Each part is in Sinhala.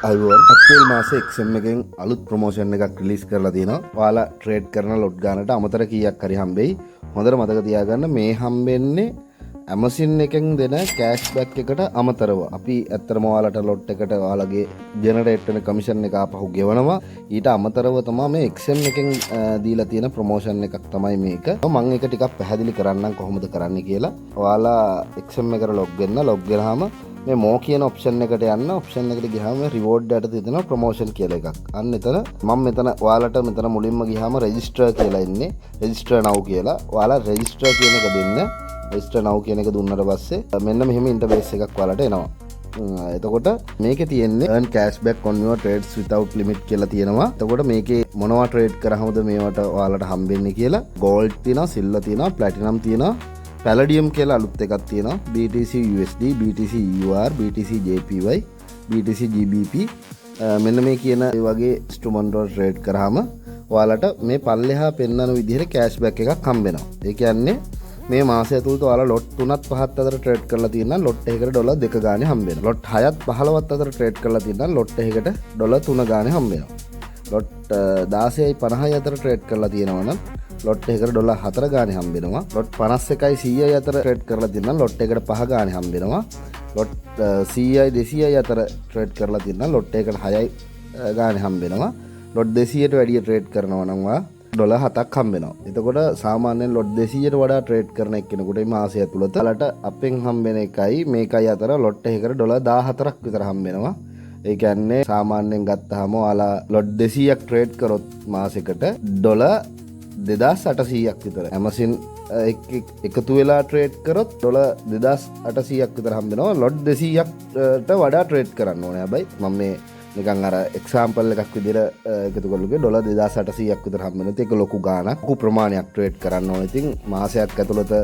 අයිබෝන් අප්‍රේල් මාසේ XM එකෙන් අලුත් ප්‍රොමෝෂන් එකක් රිලීස් කරලා තියෙනවා. ඔයාලා ට්‍රේඩ් කරන ලොට් ගානට අමතර කීයක් හරි හම්බෙයි. හොඳට මතක තියාගන්න මේ හම්බෙන්නේ Amazon එකෙන් දෙන කෑෂ්බැක් එකට අමතරව. අපි ඇත්තටම ඔයාලට ලොට් එකට ඔයාලගේ ජෙනරේට් වෙන කමිෂන් එක ආපහු ගෙවනවා. ඊට අමතරව තමයි මේ XM එකෙන් දීලා තියෙන ප්‍රොමෝෂන් එකක් තමයි මේක. මම ඒක ටිකක් පැහැදිලි කරන්නම් කොහොමද කරන්නේ කියලා. ඔයාලා XM එකට ලොග් වෙන්න ලොග් වෙනාම මේ මෝ කියන ඔප්ෂන් එකට යන්න ඔප්ෂන් එකට ගියාම රිවෝඩ් යට තියෙනවා ප්‍රොමෝෂන් කියලා එකක්. අන්න එතන මම මෙතන ඔයාලට මෙතන මුලින්ම ගියාම රෙජිස්ටර් කියලා ඉන්නේ. රෙජිස්ටර් now කියලා. ඔයාලා රෙජිස්ටර් කියන එක දෙන්න. රෙජිස්ටර් now කියන එක දුන්නට පස්සේ මෙන්න මෙහෙම ඉන්ටර්ෆේස් එකක් ඔයාලට එනවා. එතකොට මේකේ තියෙන්නේ earn cashback on your trades without limit කියලා තියෙනවා. එතකොට මේකේ මොනවා ට්‍රේඩ් කරාමද මේවට ඔයාලට හම්බෙන්නේ කියලා gold තියෙනවා, silver තියෙනවා, platinum තියෙනවා. Palladium කියලා අලුත් එකක් තියෙනවා. BTC USD, BTC EUR, BTC JPY, BTC GBP මෙන්න මේ කියන ඒ වගේ ඉන්ස්ට්‍රුමන්ට් වල ට්‍රේඩ් කරාම ඔයාලට මේ පල්ලෙහා පෙන්වන විදිහට කෑෂ්බැක් එකක් හම්බෙනවා. ඒ කියන්නේ මේ මාසය ඇතුළත ඔයාලා ලොට් 3ත් 5ත් අතර ට්‍රේඩ් කරලා තියෙනවා ලොට් එකකට ඩොලර් 2 ගානේ හම්බෙනවා. ලොට් 6ත් 15ත් අතර ට්‍රේඩ් කරලා තියෙනවා ලොට් එකකට ඩොලර් 3 ගානේ හම්බෙනවා. ලොට් 16යි 50යි අතර ට්‍රේඩ් කරලා තියෙනවා නම් ලොට් එකකට ඩොලර් 4 ගානේ හම්බෙනවා. ලොට් 51යි 100යි අතර ට්‍රේඩ් කරලා තියෙනවා ලොට් එකකට 5 ගානේ හම්බෙනවා. ලොට් 100යි 200යි අතර ට්‍රේඩ් කරලා තියෙනවා ලොට් එකකට 6යි ගානේ හම්බෙනවා. ලොට් 200ට වැඩිය ට්‍රේඩ් කරනවා නම් ඔයා ඩොලර් 7ක් හම්බෙනවා. එතකොට සාමාන්‍යයෙන් ලොට් 200ට වඩා ට්‍රේඩ් කරන එක්කෙනෙකුට මේ මාසය ඇතුළත ඔයාලට අපෙන් හම්බෙන එකයි මේකයි අතර ලොට් එකකට ඩොලර් 14ක් විතර හම්බෙනවා. ඒ කියන්නේ සාමාන්‍යයෙන් ගත්තාම ඔයාලා ලොට් 200ක් ට්‍රේඩ් කරොත් මාසෙකට ඩොලර් 2800ක් විතර Amazon එකතු වෙලා ට්‍රේඩ් කරොත් ඩොලර් 2800ක් විතර හම්බෙනවා. ලොට් 200කට වඩා ට්‍රේඩ් කරන්න ඕනේ. හැබැයි මම මේ නිකන් අර එක්සැම්පල් එකක් විදිහට එකතු කරලුගේ ඩොලර් 2800ක් විතර හම්බෙනවා. ඒක ලොකු ගාණක්. ලොකු ප්‍රමාණයක් ට්‍රේඩ් කරන්න ඕනේ. ඉතින් මාසයක් ඇතුළත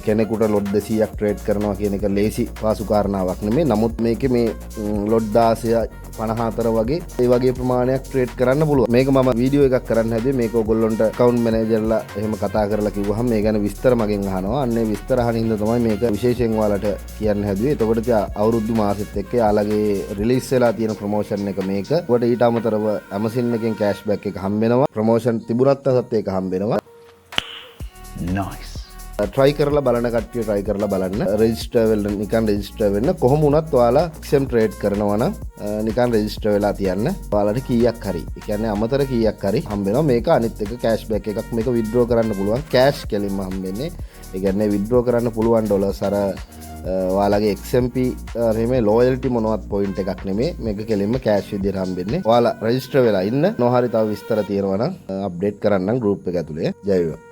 කෙනෙකුට ලොට් 200ක් ට්‍රේඩ් කරනවා කියන එක ලේසි පාසු කාරණාවක් නෙමෙයි. නමුත් මේකේ මේ ලොට් 16 54 වගේ ඒ වගේ ප්‍රමාණයක් ට්‍රේඩ් කරන්න පුළුවන්. මේක මම වීඩියෝ එකක් කරන්න හැදුවේ. මේක ඔයගොල්ලන්ට account managerලා එහෙම කතා කරලා කිව්වහම මේ ගැන විස්තර මගෙන් අහනවා. අන්නේ විස්තර අහන හින්දා තමයි මේක විශේෂයෙන් ඔයාලට කියන්න හැදුවේ. එතකොට ඉතින් අවුරුදු මාසෙත් එක්ක යාළගේ රිලීස් වෙලා තියෙන ප්‍රොමෝෂන් එක මේක. ඒකට ඊට අමතරව Amazon එකෙන් කෑෂ්බැක් එක හම්බ වෙනවා. ප්‍රොමෝෂන් තිබුණත් අසත් ඒක හම්බ වෙනවා. Nice. try කරලා බලන කට්ටිය try කරලා බලන්න. රෙජිස්ටර් වෙන්න නිකන් රෙජිස්ටර් වෙන්න. කොහොම වුණත් ඔයාලා XM ට්‍රේඩ් කරනවා නම් නිකන් රෙජිස්ටර් වෙලා තියන්න. ඔයාලට කීයක් හරි. ඒ කියන්නේ අමතර කීයක් හරි හම්බ වෙනවා. මේක අනිත් එක කෑෂ්බැක් එකක්. මේක විත්ඩ්‍රෝ කරන්න පුළුවන්. කෑෂ් කෙලින්ම හම්බෙන්නේ. ඒ කියන්නේ විත්ඩ්‍රෝ කරන්න පුළුවන් ඩොලර්ස් අර ඔයාලගේ XMP නෙමෙයි ලොයල්ටි මොනවත් පොයින්ට් එකක් නෙමෙයි. මේක කෙලින්ම කෑෂ් විදියට හම්බෙන්නේ. ඔයාලා රෙජිස්ටර් වෙලා ඉන්න. නොහරි තව විස්තර තියෙනවා නම් අප්ඩේට් කරන්නම් group එක ඇතුලේ. ජය වේවා.